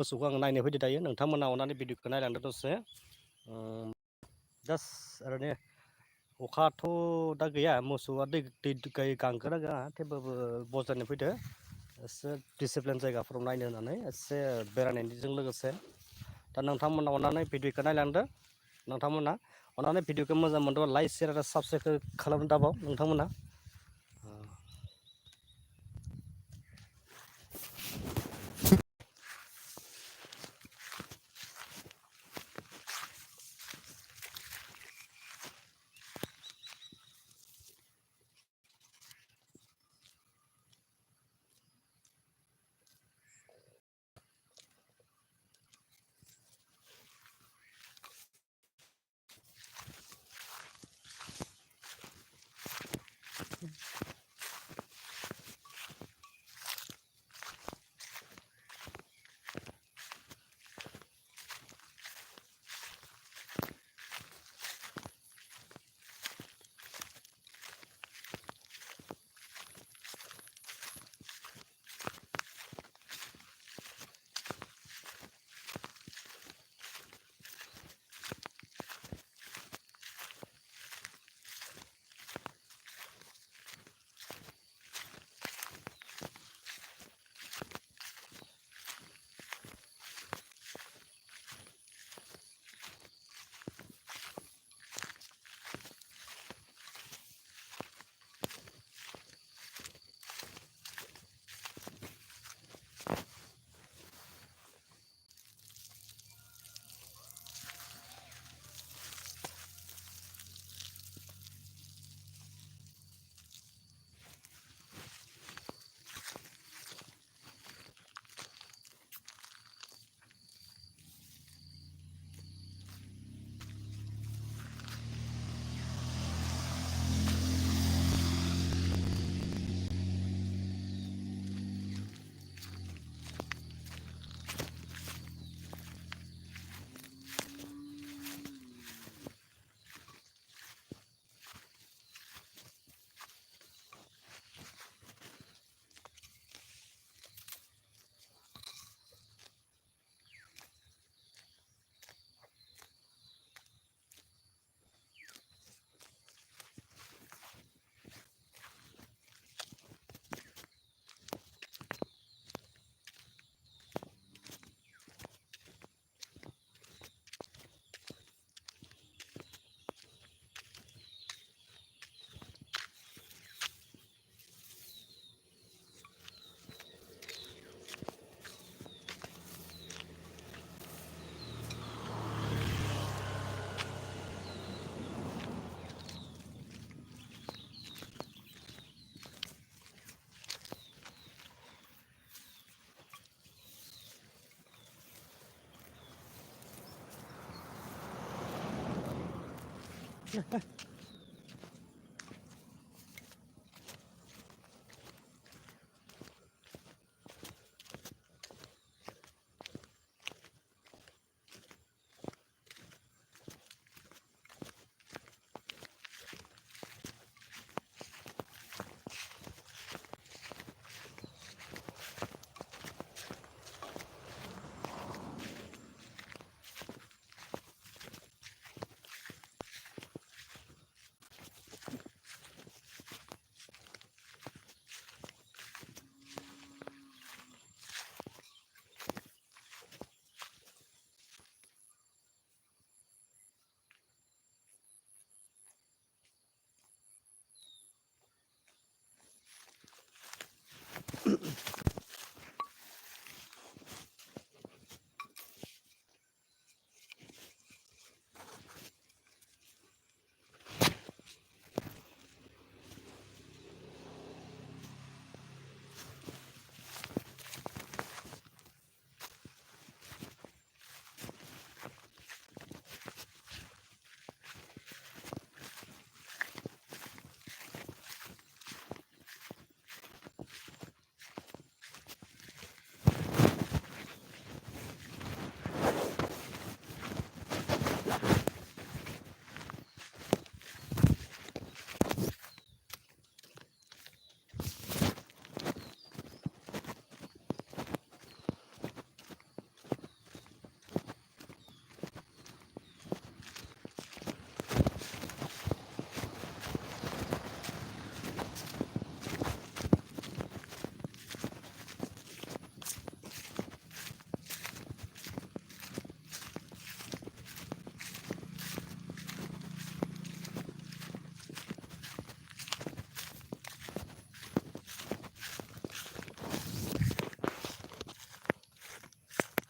मोसौखौ आं नायनो फैदो दायो नोंथांमोना अननानै भिडिअखौ नायलांदो दसे जास्ट ओरैनो अखाथ' दा गैया मोसौआ दै गांगोना गाङा थेवबाबो बजारनि फैदो एसे डिसिप्लिन जायगाफोराव नायनो होननानै एसे बेरायनायजों लोगोसे दा नोंथांमोना अननानै भिडिअखौ नायलांदो नोंथांमोना अननानै भिडिअखौ मोजां मोनदोंबा लाइक शेयार आरो साबस्क्राइब खालामनो दाबाव नोंथांमोना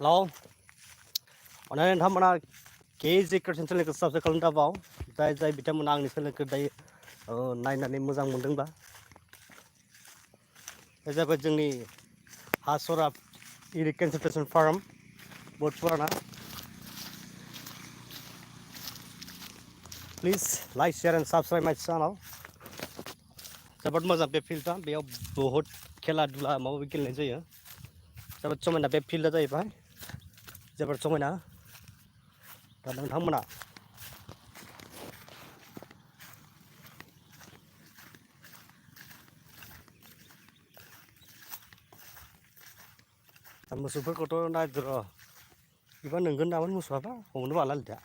हेलौ अननानै नोंथांमोना केजि क्रिएसन चेनेलखौ साबस्क्राइब खालामना दाबाव जाय बिथांमोना आंनि चेनेलखौ दायो नायनानै मोजां मोनदोंबा बे जाबाय जोंनि हासरा इरि कनसेन्ट्रेशन फार्म बहुत पुराना please like share and subscribe my channel जोबोद मोजां बे फिल्डआ बेयाव बहुत खेला दुला माबा माबि गेलेनाय जायो जोबोद समायना बे फिल्डआ जाहैबाय जोबोद समायना दा नोंथांमोना मोसौफोरखौथ' नायदो र' बेबा नोंगोन नामोन मोसौआबा हमनो हाला दा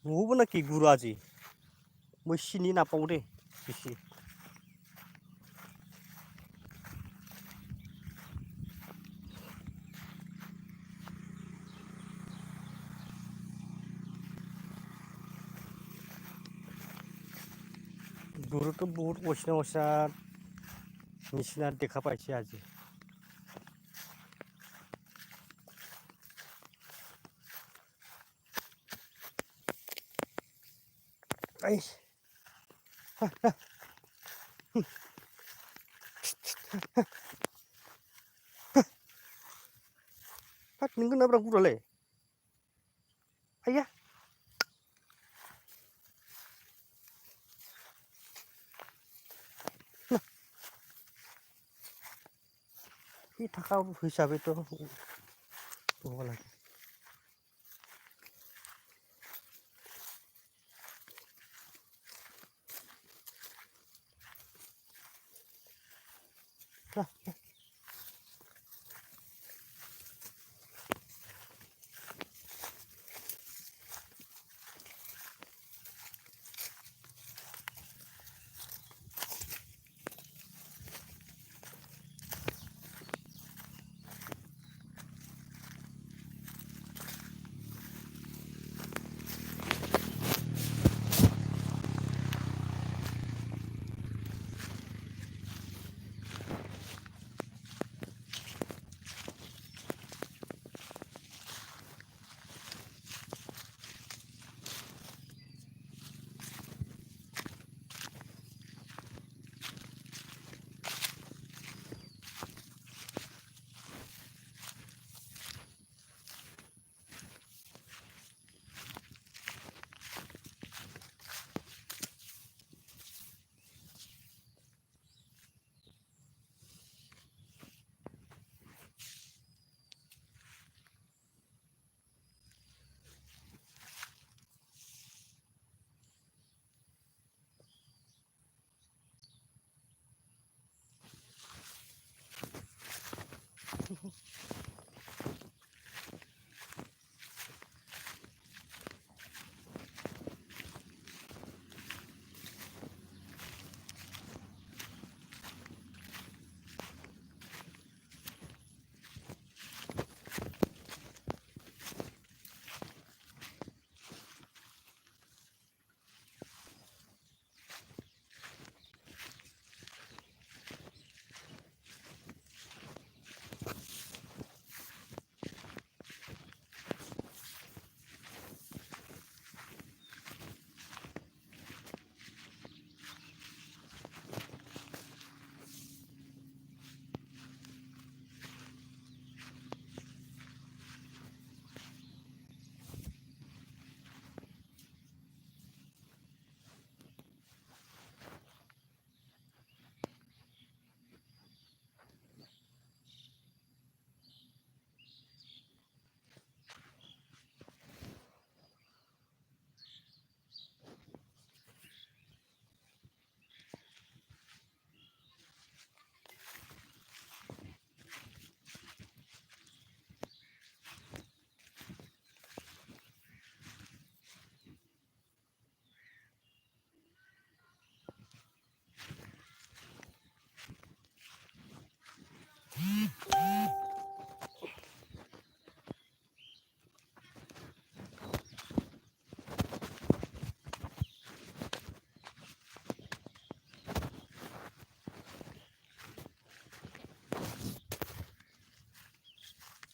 न'आवबो नाखि गुरु आजि मैसिनि नापाव दे बिसि गुरुथ' बहुत असिना निसिना देखा पाइছে আজি आई हाट नोंगोन नाब्रा गुरालाय आया बे थाखा हिसाबैथ' बहाला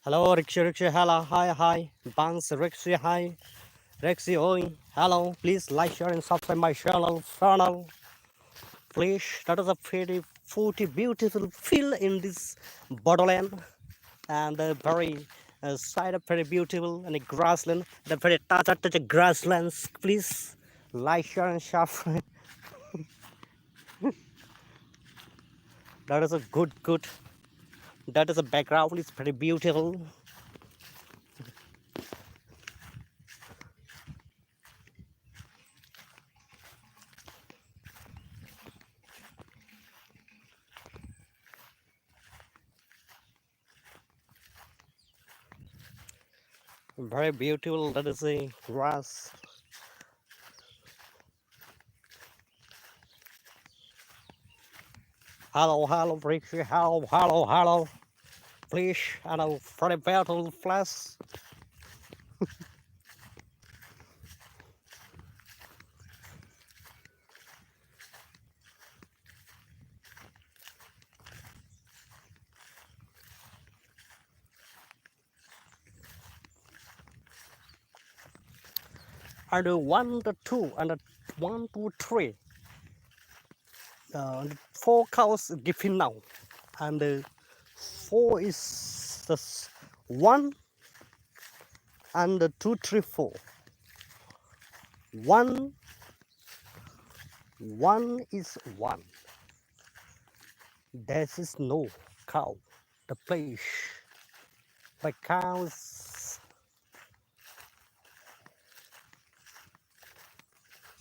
Hello, Rexy, hello, hi, Bangs, Rexy, hi, Rexy, oi, hello, please like, share, and subscribe my channel, please. That is a very pretty, beautiful feel in this borderland, and very side of very beautiful and a grassland, the very touch of grasslands, please. Like, share, and subscribe. That is a good. That is a background, it's very beautiful. Very beautiful, that is a grass. Hello, Richie, hello. Please, hello, Freddy Battle Flash. And the 1, the 2, and the 1, 2, 3. 4 cows given now. And the 4 is the 1 and the 2, 3, 4. 1, 1 is 1. There is no cow. The place. The cows.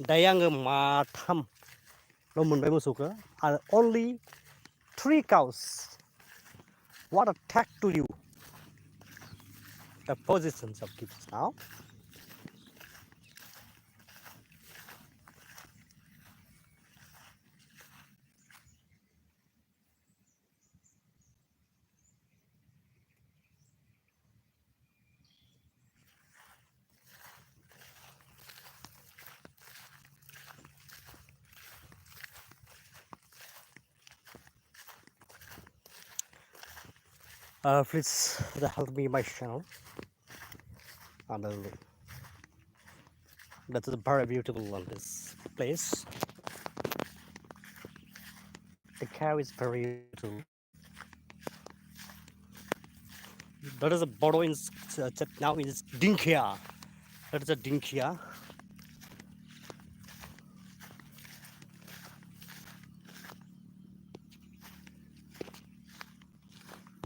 Dayang matam. No mun bai musuka. Are only 3 cows. What a tag to you. The positions of kids now. Please help me my channel. And that's very beautiful one. This place. The cow is very beautiful. That is a borrow in now is Dinkia. That is a Dinkia.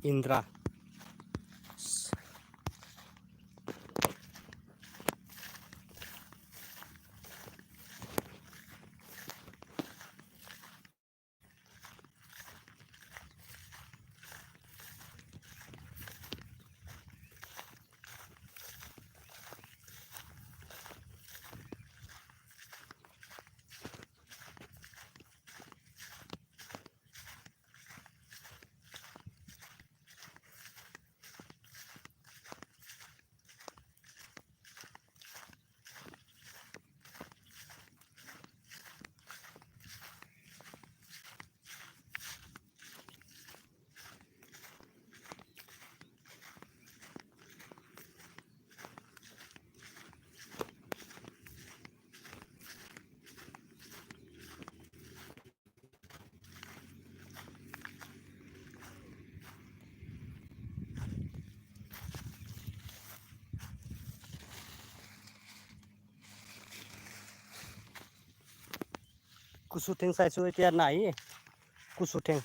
Indra. Kusuteng sai suy tia nai. Kusuteng.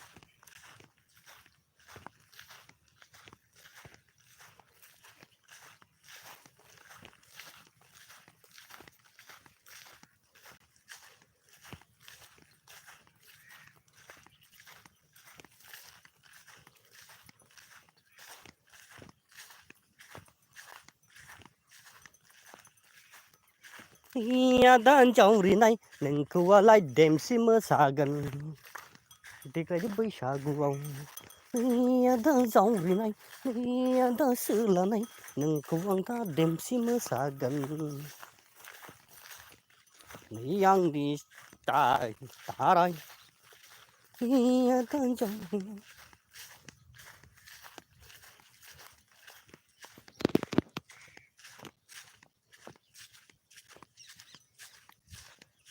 Ya dan trong ri này nên khu lại đêm xí mơ xa gần đi cái bây xa gu ông ya dan trong ri này ya dan sự là này nên khu ông ta đêm xí mơ xa gần yang đi tại ta đây ya dan trong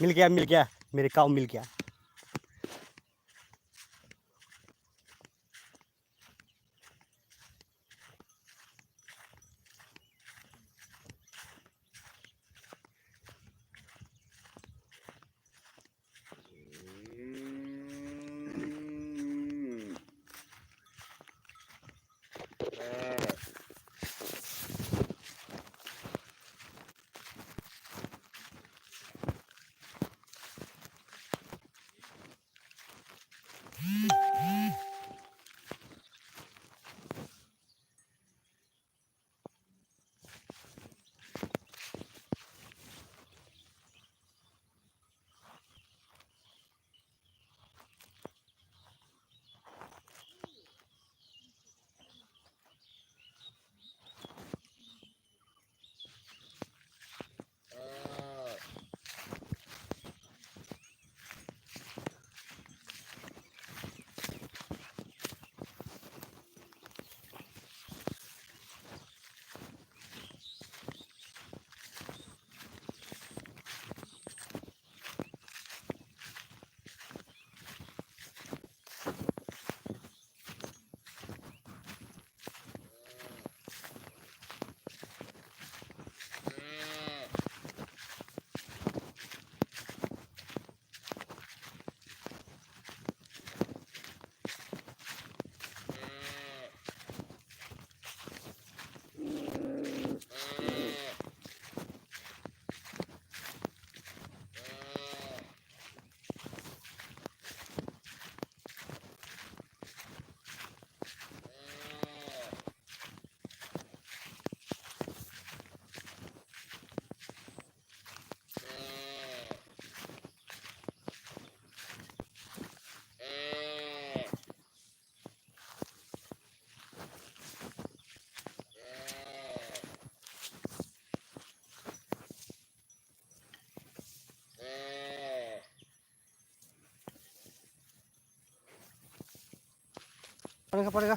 मिल गया मेरे काऊ मिल गया पड़ेगा